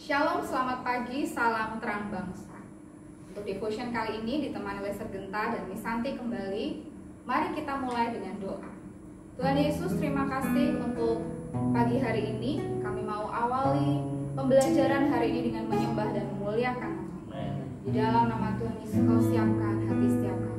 Shalom, selamat pagi, salam terang bangsa. Untuk devotion kali ini ditemani Lester Genta dan Misanti kembali. Mari kita mulai dengan doa. Tuhan Yesus, terima kasih untuk pagi hari ini. Kami mau awali pembelajaran hari ini dengan menyembah dan memuliakan nama. Di dalam nama Tuhan Yesus, Kau siapkan hati setiap kami.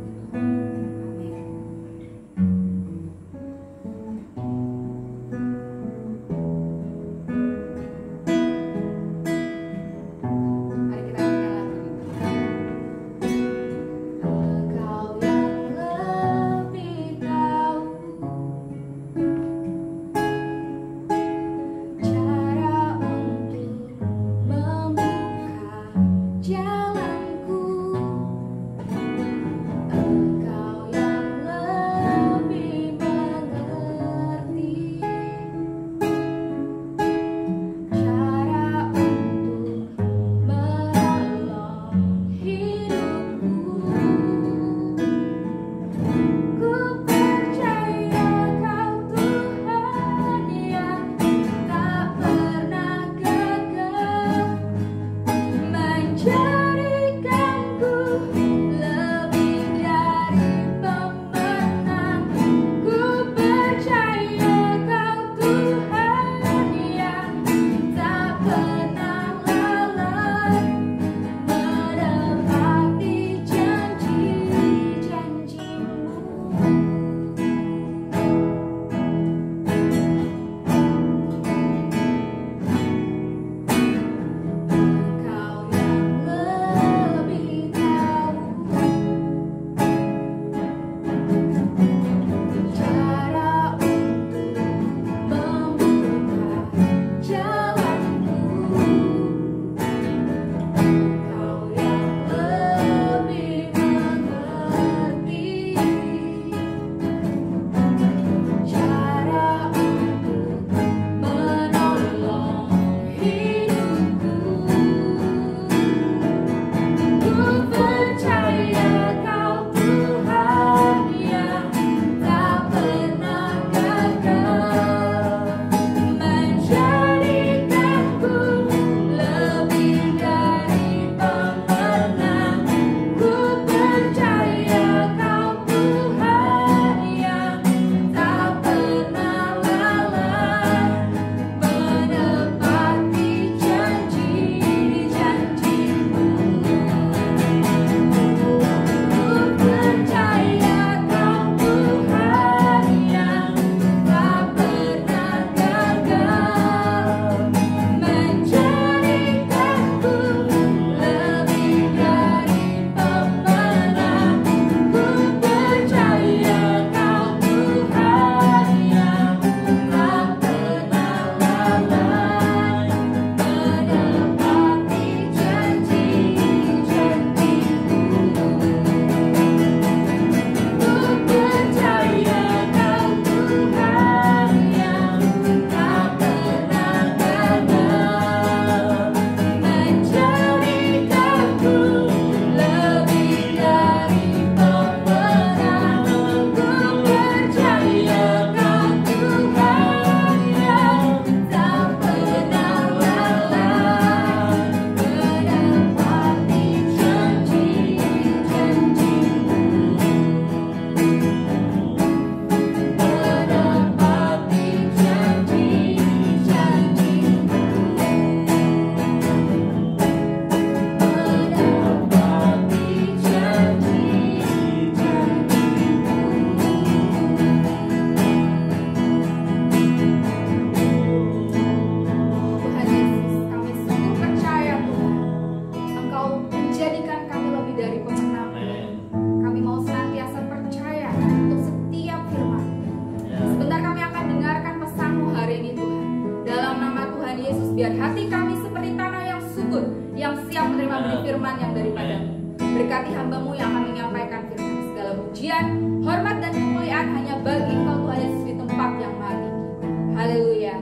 Biar hati kami seperti tanah yang subur, yang siap menerima benih firman yang daripada-Mu. Berkati hamba-Mu yang akan menyampaikan firman. Segala pujian, hormat dan kemuliaan hanya bagi Engkau Tuhan Yesus di tempat yang maha tinggi. Haleluya.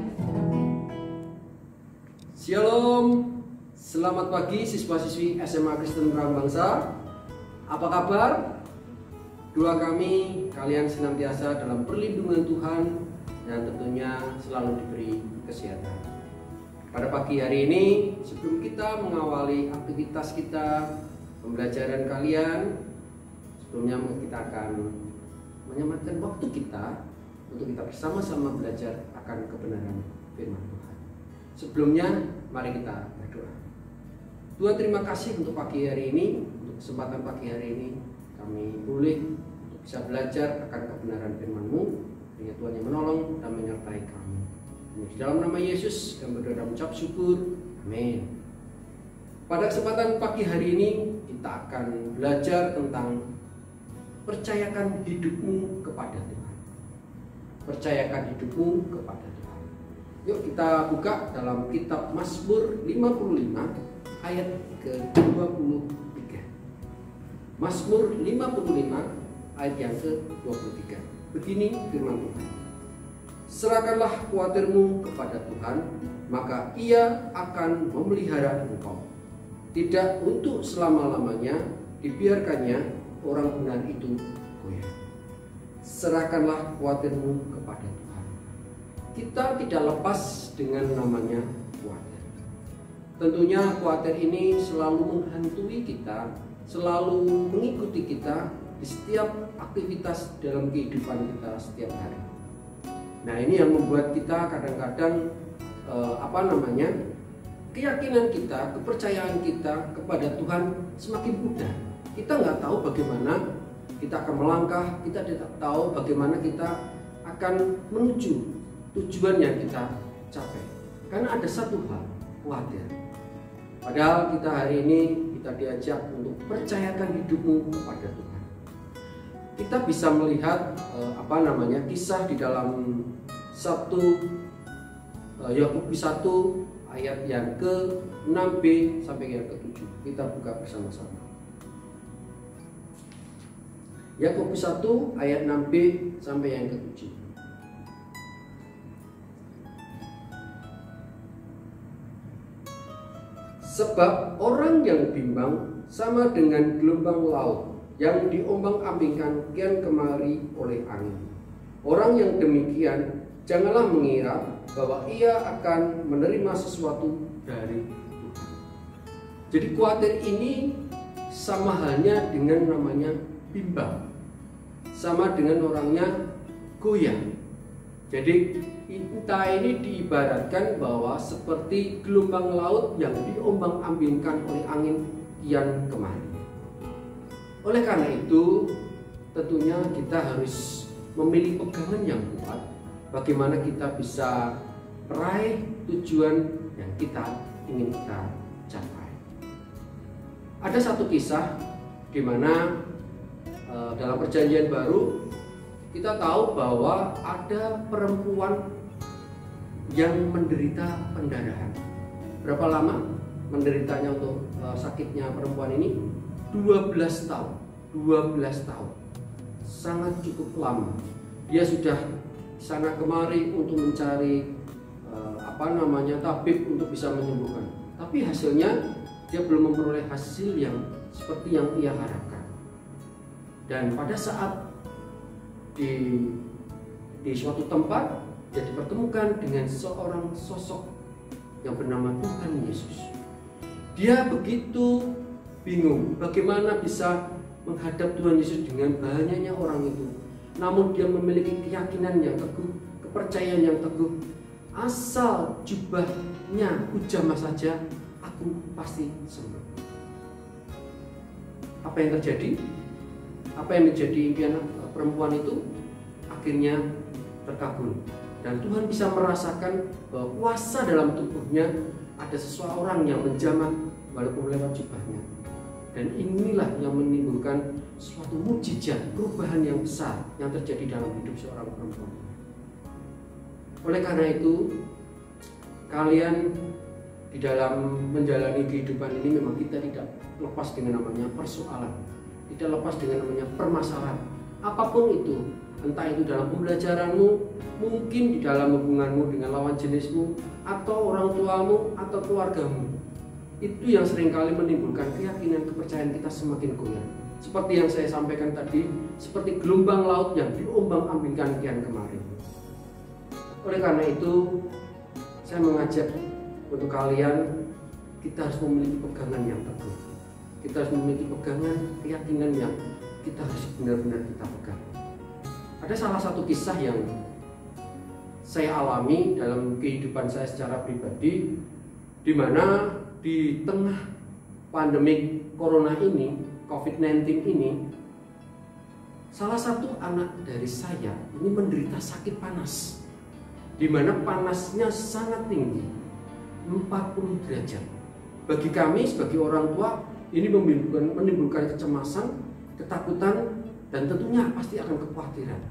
Shalom, selamat pagi siswa-siswi SMA Kristen Terang Bangsa. Apa kabar? Doa kami kalian senantiasa dalam perlindungan Tuhan dan tentunya selalu diberi kesehatan. Pada pagi hari ini, sebelum kita mengawali aktivitas kita, pembelajaran kalian, sebelumnya kita akan menyempatkan waktu kita untuk kita bersama-sama belajar akan kebenaran firman Tuhan. Sebelumnya, mari kita berdoa. Tuhan, terima kasih untuk pagi hari ini, untuk kesempatan pagi hari ini kami boleh untuk bisa belajar akan kebenaran firman-Mu. Hanya Tuhan yang menolong dan menyertai kami. Di dalam nama Yesus kami berdoa dan mengucap syukur. Amin. Pada kesempatan pagi hari ini kita akan belajar tentang percayakan hidupmu kepada Tuhan. Percayakan hidupmu kepada Tuhan. Yuk kita buka dalam kitab Mazmur 55 ayat ke-23. Mazmur 55 ayat yang ke-23. Begini firman Tuhan. Serahkanlah khawatirmu kepada Tuhan, maka Ia akan memelihara engkau. Tidak untuk selama-lamanya dibiarkannya orang benar itu goyah. Serahkanlah khawatirmu kepada Tuhan. Kita tidak lepas dengan namanya khawatir. Tentunya khawatir ini selalu menghantui kita, selalu mengikuti kita di setiap aktivitas dalam kehidupan kita setiap hari. Nah, ini yang membuat kita kadang-kadang keyakinan kita, kepercayaan kita kepada Tuhan semakin mudah. Kita nggak tahu bagaimana kita akan melangkah, kita tidak tahu bagaimana kita akan menuju tujuan yang kita capai. Karena ada satu hal, khawatir. Padahal kita hari ini kita diajak untuk percayakan hidupmu kepada Tuhan. Kita bisa melihat kisah di dalam Yakobus 1 ayat yang ke-6b sampai yang ke-7. Kita buka bersama-sama. Yakobus 1 ayat 6b sampai yang ke-7. Sebab orang yang bimbang sama dengan gelombang laut yang diombang-ambingkan kian kemari oleh angin. Orang yang demikian janganlah mengira bahwa ia akan menerima sesuatu dari Tuhan. Jadi khawatir ini sama halnya dengan namanya bimbang, sama dengan orangnya goyah. Jadi kita ini diibaratkan bahwa seperti gelombang laut yang diombang-ambingkan oleh angin kian kemari. Oleh karena itu, tentunya kita harus memilih pegangan yang kuat bagaimana kita bisa meraih tujuan yang kita ingin kita capai. Ada satu kisah di mana dalam Perjanjian Baru kita tahu bahwa ada perempuan yang menderita pendarahan. Berapa lama menderitanya untuk sakitnya perempuan ini? 12 tahun. 12 tahun. Sangat cukup lama. Dia sudah sana kemari untuk mencari tabib untuk bisa menyembuhkan. Tapi hasilnya dia belum memperoleh hasil yang seperti yang ia harapkan. Dan pada saat di suatu tempat dia dipertemukan dengan seorang sosok yang bernama Tuhan Yesus. Dia begitu bingung bagaimana bisa menghadap Tuhan Yesus dengan banyaknya orang itu. Namun dia memiliki keyakinan yang teguh, kepercayaan yang teguh. Asal jubahnya kujamah saja, aku pasti sembuh. Apa yang terjadi? Apa yang menjadi impian perempuan itu? Akhirnya terkabul. Dan Tuhan bisa merasakan bahwa kuasa dalam tubuhnya ada seseorang yang menjamah walaupun lewat jubahnya. Dan inilah yang menimbulkan suatu mukjizat, perubahan yang besar yang terjadi dalam hidup seorang perempuan. Oleh karena itu, kalian di dalam menjalani kehidupan ini memang kita tidak lepas dengan namanya persoalan, tidak lepas dengan namanya permasalahan. Apapun itu, entah itu dalam pembelajaranmu, mungkin di dalam hubunganmu dengan lawan jenismu, atau orang tuamu, atau keluargamu. Itu yang seringkali menimbulkan keyakinan, kepercayaan kita semakin goyah. Seperti yang saya sampaikan tadi, seperti gelombang laut yang diombang-ambingkan kian kemari. Oleh karena itu, saya mengajak untuk kalian, kita harus memiliki pegangan yang teguh. Kita harus memiliki pegangan keyakinan yang kita harus benar-benar kita pegang. Ada salah satu kisah yang saya alami dalam kehidupan saya secara pribadi, di mana di tengah pandemi corona ini, COVID-19 ini, salah satu anak dari saya ini menderita sakit panas, di mana panasnya sangat tinggi, 40 derajat. Bagi kami sebagai orang tua, ini menimbulkan kecemasan, ketakutan, dan tentunya pasti akan kekhawatiran.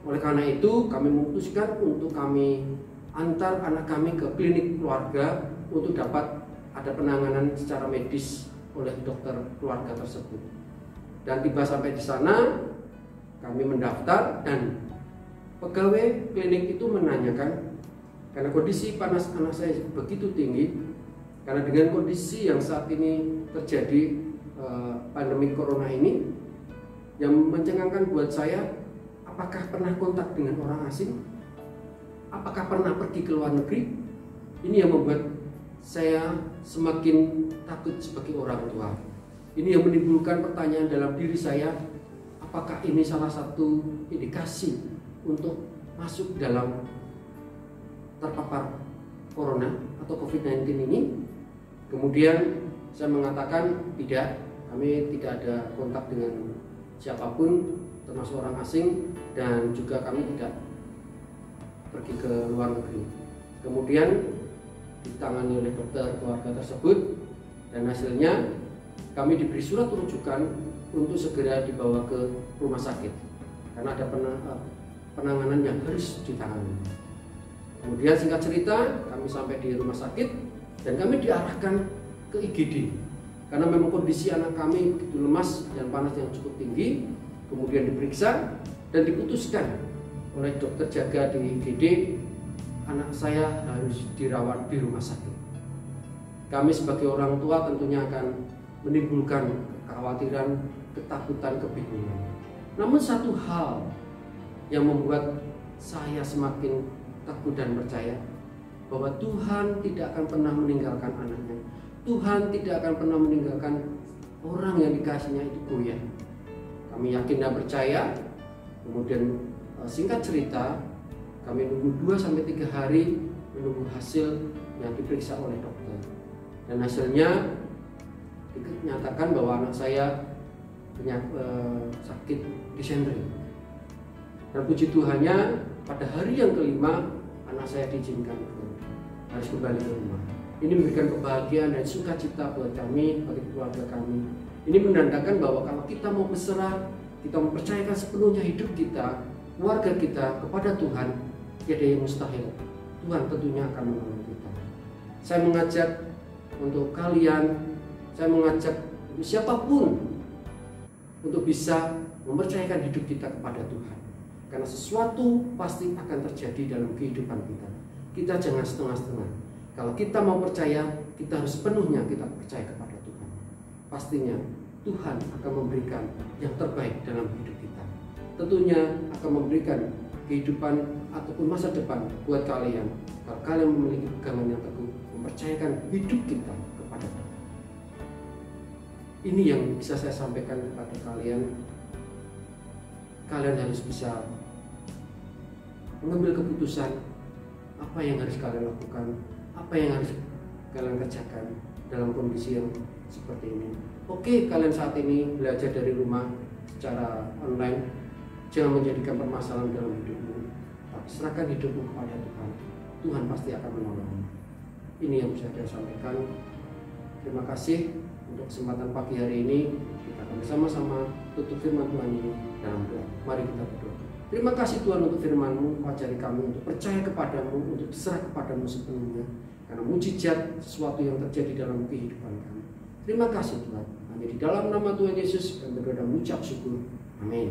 Oleh karena itu, kami memutuskan untuk kami antar anak kami ke klinik keluarga untuk dapat ada penanganan secara medis oleh dokter keluarga tersebut. Dan tiba sampai di sana, kami mendaftar dan pegawai klinik itu menanyakan, karena kondisi panas anak saya begitu tinggi, karena dengan kondisi yang saat ini terjadi pandemi corona ini, yang mencengangkan buat saya, apakah pernah kontak dengan orang asing? Apakah pernah pergi ke luar negeri? Ini yang membuat saya semakin takut sebagai orang tua. Ini yang menimbulkan pertanyaan dalam diri saya, apakah ini salah satu indikasi untuk masuk dalam terpapar corona atau COVID-19 ini? Kemudian saya mengatakan tidak, kami tidak ada kontak dengan siapapun termasuk orang asing, dan juga kami tidak pergi ke luar negeri. Kemudian ditangani oleh dokter keluarga tersebut, dan hasilnya kami diberi surat rujukan untuk segera dibawa ke rumah sakit karena ada penanganan yang harus ditangani. Kemudian singkat cerita, kami sampai di rumah sakit dan kami diarahkan ke IGD karena memang kondisi anak kami begitu lemas dan panas yang cukup tinggi. Kemudian diperiksa dan diputuskan oleh dokter jaga di IGD, anak saya harus dirawat di rumah sakit. Kami sebagai orang tua tentunya akan menimbulkan kekhawatiran, ketakutan, kebingungan. Namun satu hal yang membuat saya semakin teguh dan percaya bahwa Tuhan tidak akan pernah meninggalkan anaknya. Tuhan tidak akan pernah meninggalkan orang yang dikasihnya itu goyah. Kami yakin dan percaya. Kemudian singkat cerita, kami nunggu 2-3 hari menunggu hasil yang diperiksa oleh dokter. Dan hasilnya dinyatakan bahwa anak saya sakit disenteri. Dan puji Tuhannya, pada hari yang kelima anak saya diizinkan harus kembali ke rumah. Ini memberikan kebahagiaan dan sukacita buat kami, bagi keluarga kami. Ini menandakan bahwa kalau kita mau berserah, kita mempercayakan sepenuhnya hidup kita, keluarga kita kepada Tuhan, tiada yang mustahil. Tuhan tentunya akan menolong kita. Saya mengajak untuk kalian, saya mengajak siapapun untuk bisa mempercayakan hidup kita kepada Tuhan. Karena sesuatu pasti akan terjadi dalam kehidupan kita. Kita jangan setengah-setengah. Kalau kita mau percaya, kita harus sepenuhnya kita percaya kepada Tuhan. Pastinya Tuhan akan memberikan yang terbaik dalam hidup kita. Tentunya akan memberikan kehidupan ataupun masa depan buat kalian. Kalau kalian memiliki pegangan yang teguh, mempercayakan hidup kita kepada Tuhan. Ini yang bisa saya sampaikan kepada kalian. Kalian harus bisa mengambil keputusan apa yang harus kalian lakukan, apa yang harus kalian kerjakan dalam kondisi yang seperti ini. Oke, kalian saat ini belajar dari rumah secara online, jangan menjadikan permasalahan dalam hidupmu, tapi serahkan hidupmu kepada Tuhan. Tuhan pasti akan menolongmu. Ini yang bisa saya sampaikan. Terima kasih untuk kesempatan pagi hari ini. Kita akan bersama-sama tutup firman Tuhan ini dalam doa. Mari kita berdoa. Terima kasih Tuhan untuk firman-Mu. Ajari kami untuk percaya kepadamu, untuk diserah kepadamu sepenuhnya. Karena mujizat sesuatu yang terjadi dalam kehidupan kami. Terima kasih Tuhan. Hanya di dalam nama Tuhan Yesus kami berdoa dan mengucap syukur. Amin.